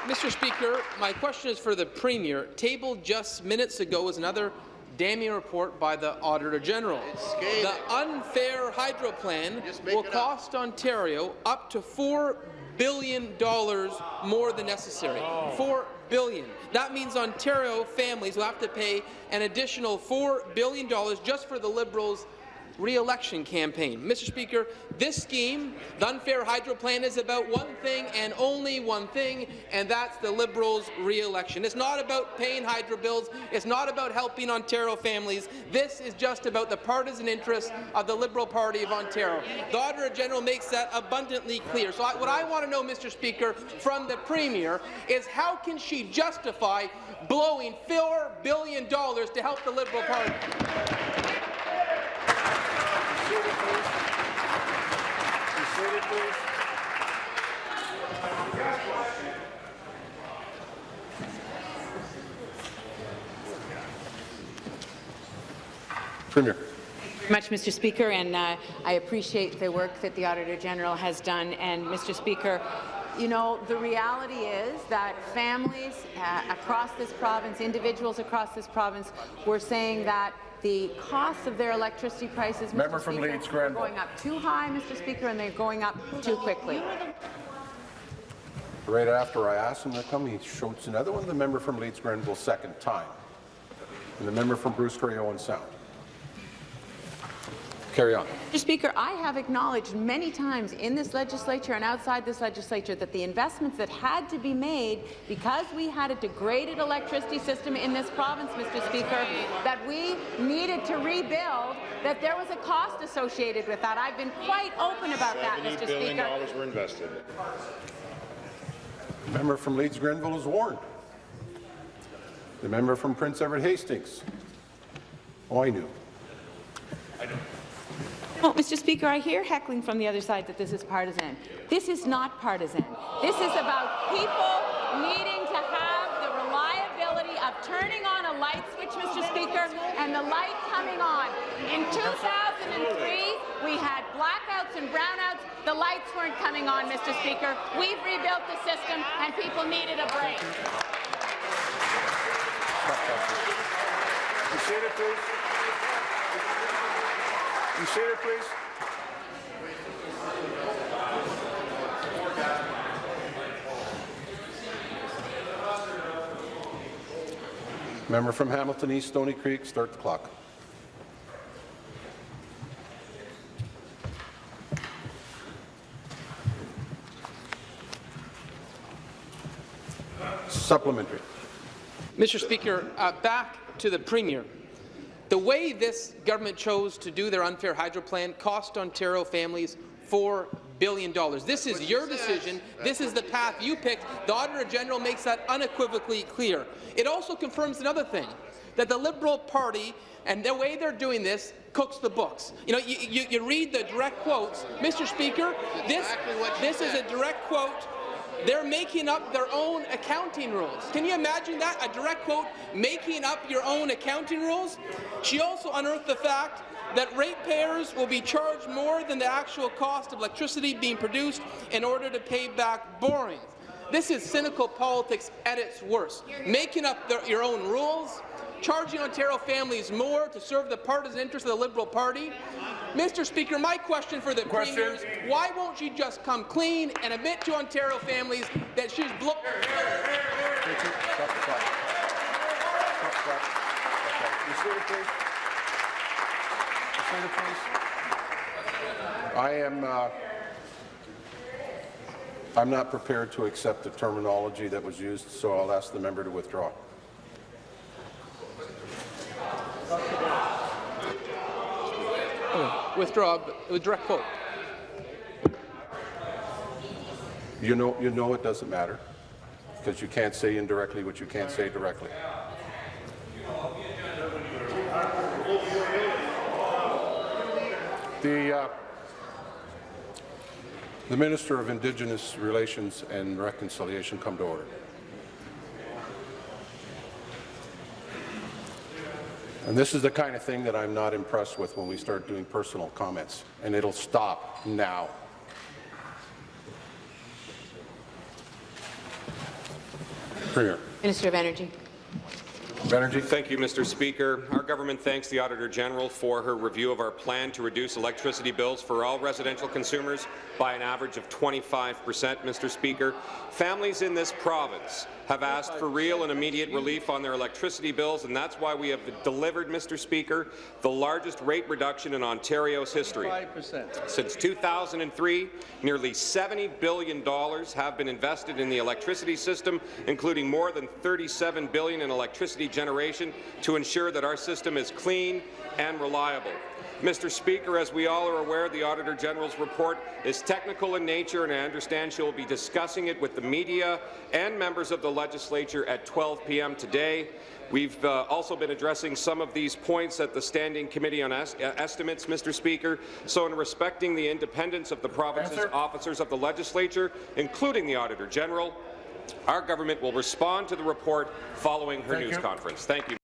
Mr. Speaker, my question is for the Premier. Tabled just minutes ago was another damning report by the Auditor General. The unfair hydro plan will cost Ontario up to $4 billion more than necessary. $4 billion. That means Ontario families will have to pay an additional $4 billion just for the Liberals' re-election campaign. Mr. Speaker, this scheme, the unfair hydro plan, is about one thing and only one thing, and that's the Liberals' re-election. It's not about paying hydro bills. It's not about helping Ontario families. This is just about the partisan interests of the Liberal Party of Ontario. The Auditor General makes that abundantly clear. So what I want to know, Mr. Speaker, from the Premier is how can she justify blowing $4 billion to help the Liberal Party? Premier. Much, Mr. Speaker, and I appreciate the work that the Auditor General has done. And, Mr. Speaker, you know, the reality is that families across this province, individuals across this province, were saying that the costs of their electricity prices, Mr. Speaker, are going up too high, Mr. Speaker, and they're going up too quickly. Right after I asked him to come, he showed another one. The member from Leeds Grenville, second time, and the member from Bruce Grey, Owen Sound. Carry on. Mr. Speaker, I have acknowledged many times in this legislature and outside this legislature that the investments that had to be made because we had a degraded electricity system in this province, Mr. Speaker, that we needed to rebuild, that there was a cost associated with that. I've been quite open about that, Mr. Speaker. $70 billion were invested. The member from Leeds Grenville is warned. The member from Prince Edward Hastings. Oh, I knew. Well, Mr. Speaker, I hear heckling from the other side that this is partisan. This is not partisan. This is about people needing to have the reliability of turning on a light switch, Mr. Speaker, and the light coming on. In 2003, we had blackouts and brownouts. The lights weren't coming on, Mr. Speaker. We've rebuilt the system, and people needed a break. You seated, please. You seated, please. Member from Hamilton East, Stony Creek, start the clock. Supplementary. Mr. Speaker, back to the Premier. The way this government chose to do their unfair hydro plan cost Ontario families $4 billion. This is your decision. This is the path you picked. The Auditor General makes that unequivocally clear. It also confirms another thing, that the Liberal Party and the way they're doing this cooks the books. You know, you read the direct quotes. Mr. Speaker, this is a direct quote. They're making up their own accounting rules. Can you imagine that? A direct quote, making up your own accounting rules? She also unearthed the fact that ratepayers will be charged more than the actual cost of electricity being produced in order to pay back borrowings. This is cynical politics at its worst. Making up your own rules, charging Ontario families more to serve the partisan interests of the Liberal Party. Mr. Speaker, my question for the Premier is, why won't she just come clean and admit to Ontario families that she's blowing? I'm not prepared to accept the terminology that was used, so I'll ask the member to withdraw. Withdraw with direct quote. You know it doesn't matter, because you can't say indirectly what you can't say directly. The Minister of Indigenous Relations and Reconciliation come to order. And this is the kind of thing that I'm not impressed with when we start doing personal comments, and it'll stop now. Premier. Minister of Energy. Energy. Thank you, Mr. Speaker. Our government thanks the Auditor General for her review of our plan to reduce electricity bills for all residential consumers by an average of 25%, Mr. Speaker. Families in this province have asked for real and immediate relief on their electricity bills, and that's why we have delivered, Mr. Speaker, the largest rate reduction in Ontario's history. 5%. Since 2003, nearly $70 billion have been invested in the electricity system, including more than $37 billion in electricity generation to ensure that our system is clean and reliable. Mr. Speaker, as we all are aware, the Auditor General's report is technical in nature, and I understand she will be discussing it with the media and members of the legislature at 12 p.m. today. We've also been addressing some of these points at the Standing Committee on Estimates, Mr. Speaker. So in respecting the independence of the province's officers of the legislature, including the Auditor General, our government will respond to the report following her news conference. Thank you.